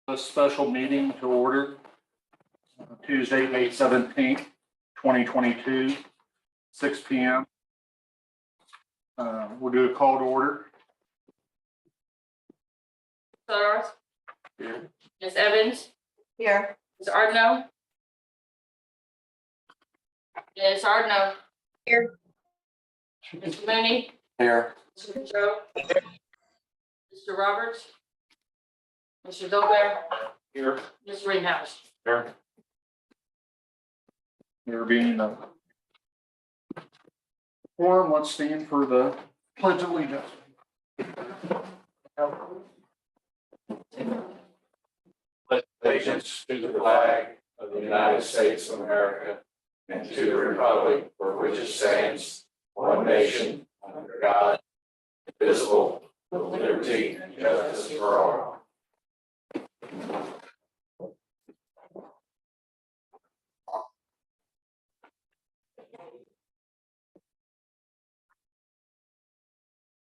A special meeting to order Tuesday, May 17th, 2022, 6 p.m. We'll do a call to order. Soros, Here. Ms. Evans, Here. Ms. Ardno. Ms. Ardno. Here. Mr. Mooney, Here. Mr. Joe. Mr. Roberts. Mr. Dolbear, Here. Ms. Ringhouse. Here. There being a forum, let's stand for the pledge of allegiance. Allegiance to the flag of the United States of America and to the republic for which it stands, one nation, under God, indivisible, with liberty and justice for all.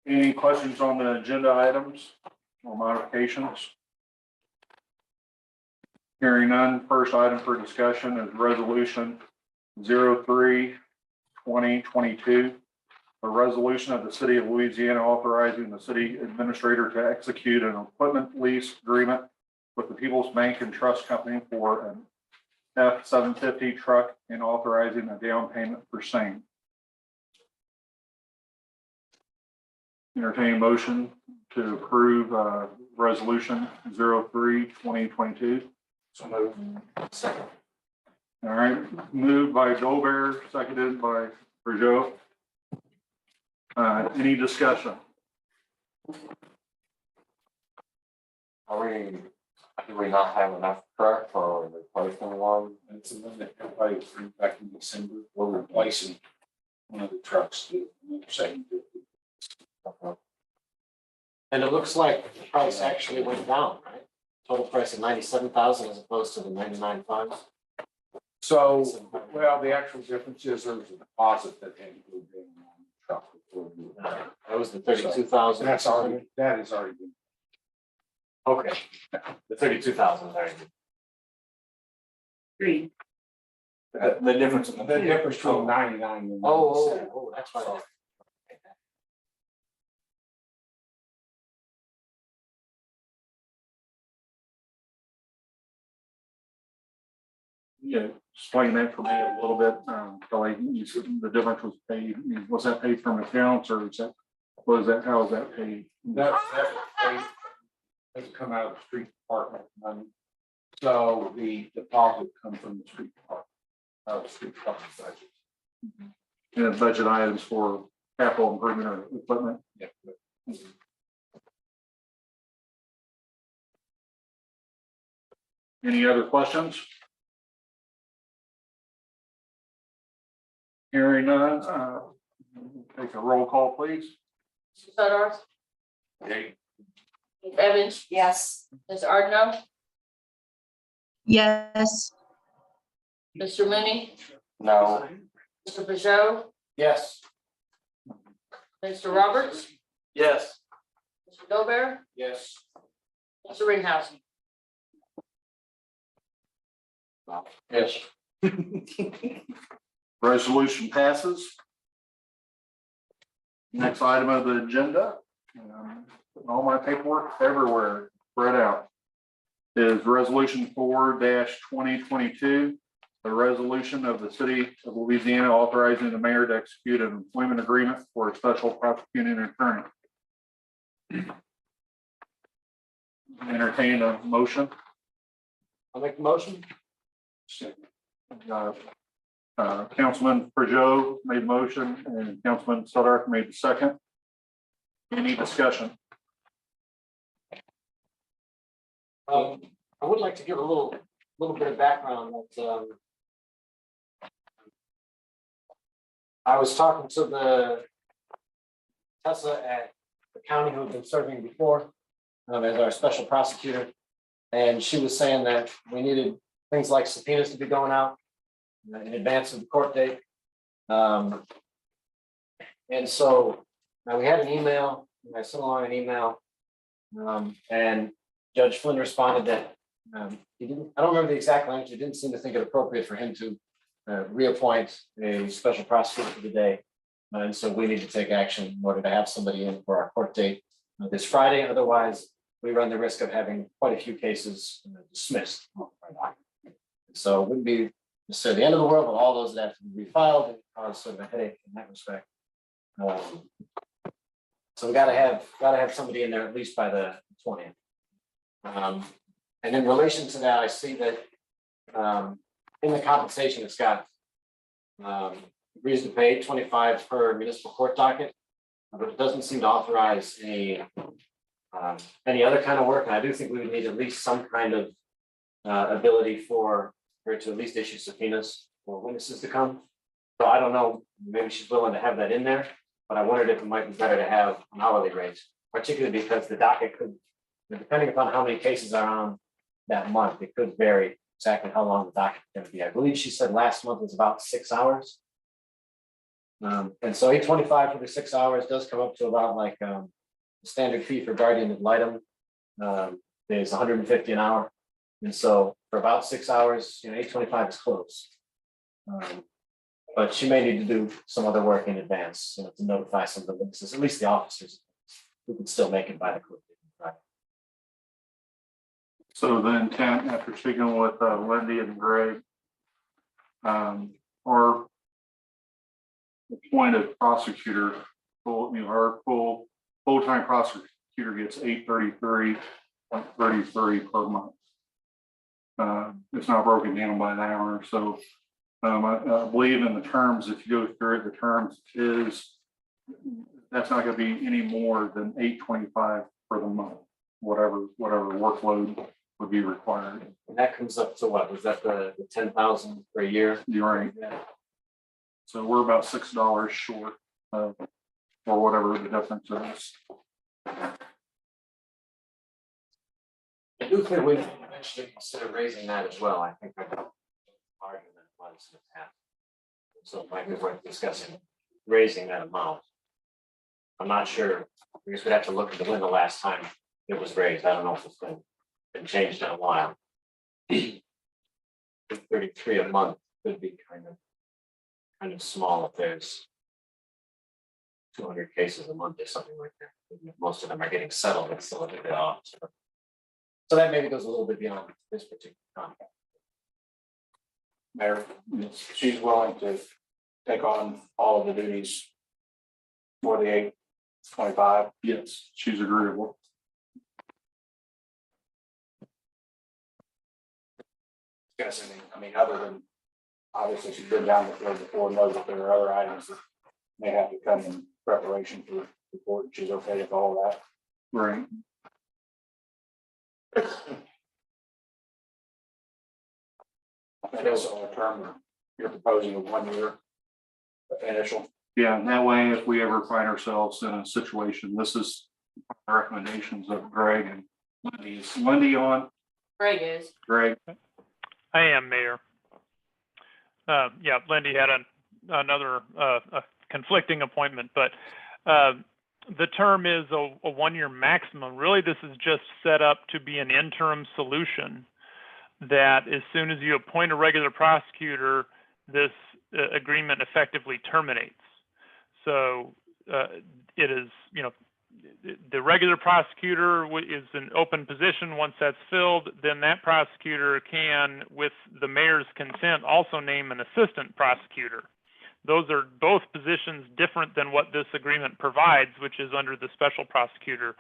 Any questions on the agenda items or modifications? Hearing none, first item for discussion is resolution 03-2022. A resolution of the city of Louisiana authorizing the city administrator to execute an equipment lease agreement with the People's Bank and Trust Company for an F-750 truck and authorizing a down payment for same. Entertaining motion to approve resolution 03-2022. So moved. Second. All right, moved by Dolbear, seconded by Peugeot. Any discussion? Do we not have enough truck for replacing one? It's the one that everybody threw back in December. We're replacing one of the trucks to second. And it looks like the price actually went down, right? Total price of 97,000 as opposed to the 99,500. So, well, the actual difference is there's a deposit that had to go in on the truck before we. That was the 32,000. That is already been. Okay, the 32,000 is already. Green. The difference in The difference between 99 and. Oh, that's right. Yeah, explain that for me a little bit, Kelly. You said the difference was paid, was that paid from accounts or is that, how was that paid? That has come out of the street department money. So the deposit comes from the street department, out of the street department budget. And budget items for capital improvement or equipment? Yeah. Any other questions? Hearing none, take a roll call, please. Mr. Soros, Okay. Ms. Evans, Yes. Ms. Ardno, yes, Mr. Mooney, No, Mr. Peugeot, Yes. Mr. Roberts, yes, Mr. Dolbear, Yes. Mr. Ringhouse. Yes. Resolution passes. Next item of the agenda, all my paperwork everywhere spread out, is resolution 4-2022. A resolution of the city of Louisiana authorizing the mayor to execute an employment agreement for a special prosecuting attorney. Entertain a motion. I'll make the motion. Councilman Peugeot made the motion and Councilman Sutter made the second. Any discussion? I would like to give a little bit of background that I was talking to the Tessa at the county who had been serving before as our special prosecutor. And she was saying that we needed things like subpoenas to be going out in advance of the court date. And so now we had an email, I sent along an email. And Judge Flynn responded that he didn't, I don't remember the exact language, he didn't seem to think it appropriate for him to reappoint a special prosecutor for the day. And so we need to take action in order to have somebody in for our court date this Friday. Otherwise, we run the risk of having quite a few cases dismissed. So it wouldn't be necessarily the end of the world, but all those that have to be refiled and cause sort of a headache in that respect. So we gotta have somebody in there at least by the 20th. And in relation to that, I see that in the compensation, it's got reason to pay 25 per municipal court docket, but it doesn't seem to authorize any other kind of work. And I do think we would need at least some kind of ability for her to at least issue subpoenas for witnesses to come. So I don't know, maybe she's willing to have that in there, but I wondered if it might be better to have an hourly rate, particularly because the docket could, depending upon how many cases are on that month, it could vary exactly how long the docket is going to be. I believe she said last month was about 6 hours. And so $8.25 for the 6 hours does come up to about like the standard fee for guardian ad litem is $150 an hour. And so for about 6 hours, $8.25 is close. But she may need to do some other work in advance, to notify some of the witnesses, at least the officers who can still make it by the court date on Friday. So the intent, after speaking with Lindy and Greg, our appointed prosecutor, our full-time prosecutor gets $833.33 per month. It's not broken down by an hour, so I believe in the terms, if you go through it, the terms is, that's not gonna be any more than $8.25 for the month, whatever workload would be required. And that comes up to what? Was that the 10,000 per year? You're right. So we're about $6 short of, or whatever the difference is. I do think we eventually consider raising that as well. I think that argument was in the past. So it might be worth discussing raising that amount. I'm not sure, because we'd have to look into when the last time it was raised. I don't know if it's been changed in a while. 33 a month could be kind of small if there's 200 cases a month or something like that. Most of them are getting settled and still a bit off. So that maybe goes a little bit beyond this particular contract. Mayor, she's willing to take on all of the duties for the $8.25. Yes, she's agreeable. Discussing, other than, obviously she's been down the road before, knows that there are other items that may have to come in preparation for the court. She's okay with all of that. Right. That is a term you're proposing of 1 year initial. Yeah, and that way, if we ever find ourselves in a situation, this is the recommendations of Greg and Lindy. Is Lindy on? Greg is. Greg? I am, Mayor. Yeah, Lindy had another conflicting appointment, but the term is a 1 year maximum. Really, this is just set up to be an interim solution that as soon as you appoint a regular prosecutor, this agreement effectively terminates. So it is, the regular prosecutor is an open position. Once that's filled, then that prosecutor can, with the mayor's consent, also name an assistant prosecutor. Those are both positions different than what this agreement provides, which is under the special prosecutor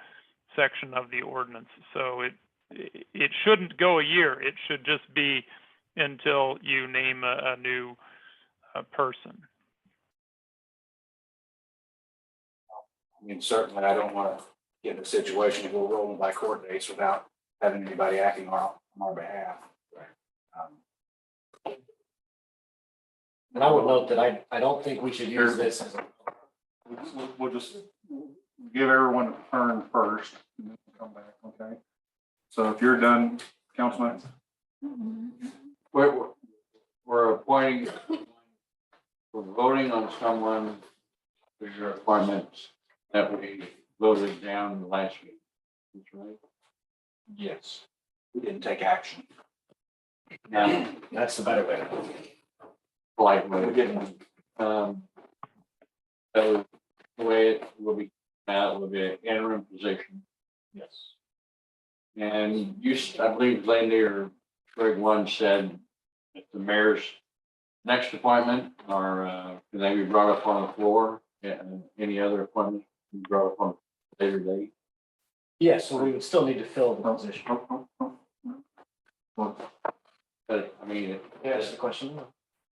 section of the ordinance. So it shouldn't go a year. It should just be until you name a new person. Certainly I don't want to get in a situation where we're rolling by court dates without having anybody acting on our behalf. And I would note that I don't think we should use this as a. We'll just give everyone a turn first and then come back, okay? So if you're done, Councilman. We're appointing, we're voting on someone for your appointments that we voted down last week. That's right. Yes. We didn't take action. Yeah, that's the better way. Like, We didn't. so the way it will be, will be an interim position. Yes. And you, I believe Lindy or Greg one said that the mayor's next appointment or, can they be brought up on the floor? And any other appointment be brought up on a later date? Yes, so we would still need to fill the position. But, I mean, That's the question.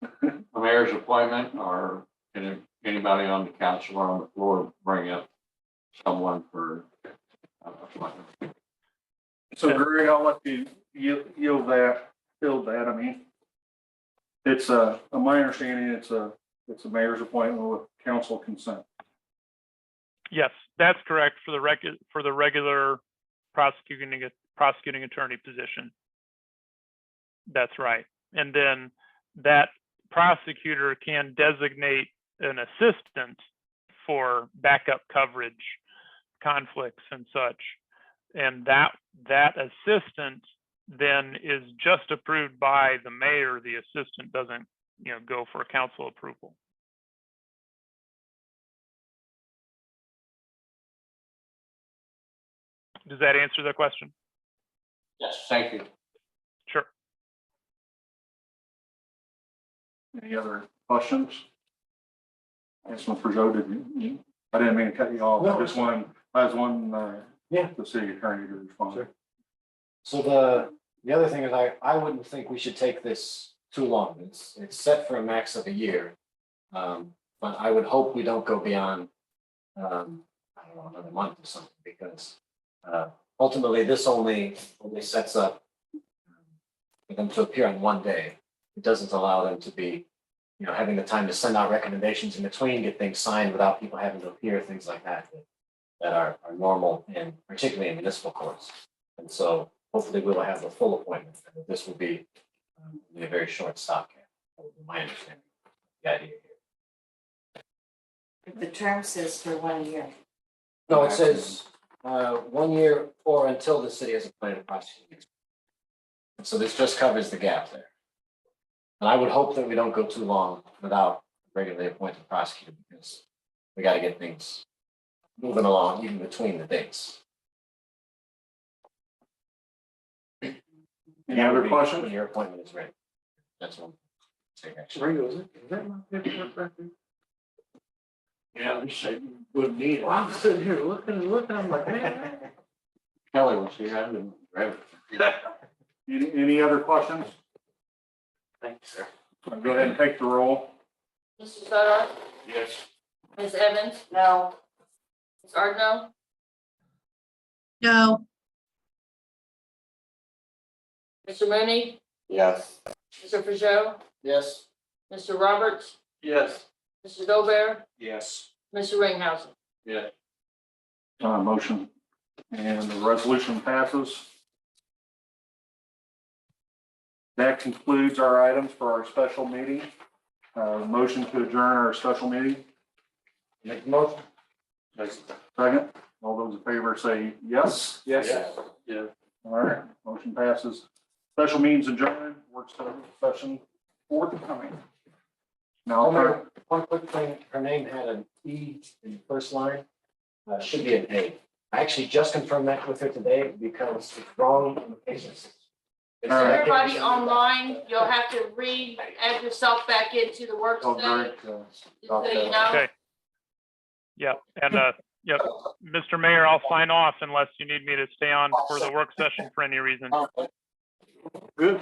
the mayor's appointment or can anybody on the council or on the floor bring up someone for appointment? So Greg, I'll let you yield that, I mean, it's my understanding, it's a mayor's appointment with council consent. Yes, that's correct for the regular prosecuting attorney position. That's right. And then that prosecutor can designate an assistant for backup coverage, conflicts and such. And that assistant then is just approved by the mayor. The assistant doesn't, go for council approval. Does that answer the question? Yes, thank you. Sure. Any other questions? Councilman Peugeot, I didn't mean to cut you off. No. I was one, Yeah. the city attorney to respond. Sure. So the other thing is I wouldn't think we should take this too long. It's set for a max of a year. But I would hope we don't go beyond, I don't know, another month or something, because ultimately this only sets up for them to appear on one day. It doesn't allow them to be, having the time to send out recommendations in between, get things signed without people having to appear, things like that are normal, and particularly in municipal courts. And so hopefully we will have the full appointment, and this will be a very short stopgap. That would be my understanding of the idea here. The term says for 1 year. No, it says 1 year or until the city has appointed a prosecutor. And so this just covers the gap there. And I would hope that we don't go too long without a regularly appointed prosecutor, because we got to get things moving along even between the dates. Any other questions? When your appointment is ready. That's one. Take action. Yeah, they said you wouldn't need it. I'm sitting here looking, I'm like, man. Kelly was here, I didn't grab it. Any other questions? Thank you, sir. Go ahead and take the roll. Mr. Stoddard? Yes. Ms. Evans? No. Ms. Ardno? no, Mr. Mooney? Yes. Mr. Peugeot? Yes. Mr. Roberts? Yes. Mr. Gobert? Yes. Mr. Ringhausen? Yeah, Motion and the resolution passes. That concludes our items for our special meeting. Motion to adjourn our special meeting. Make the motion. Second, all those in favor say yes. Yes. Yeah. All right, motion passes. Special meetings adjourned, work session forthcoming. Now, Mayor, one quick thing, her name had an E in the first line, should be an A. I actually just confirmed that with her today because it's wrong in the cases. So everybody online, you'll have to add yourself back into the work oh, session, Greg, just so you know. Okay. Yeah, and yep, Mr. Mayor, I'll sign off unless you need me to stay on for the work session for any reason. good.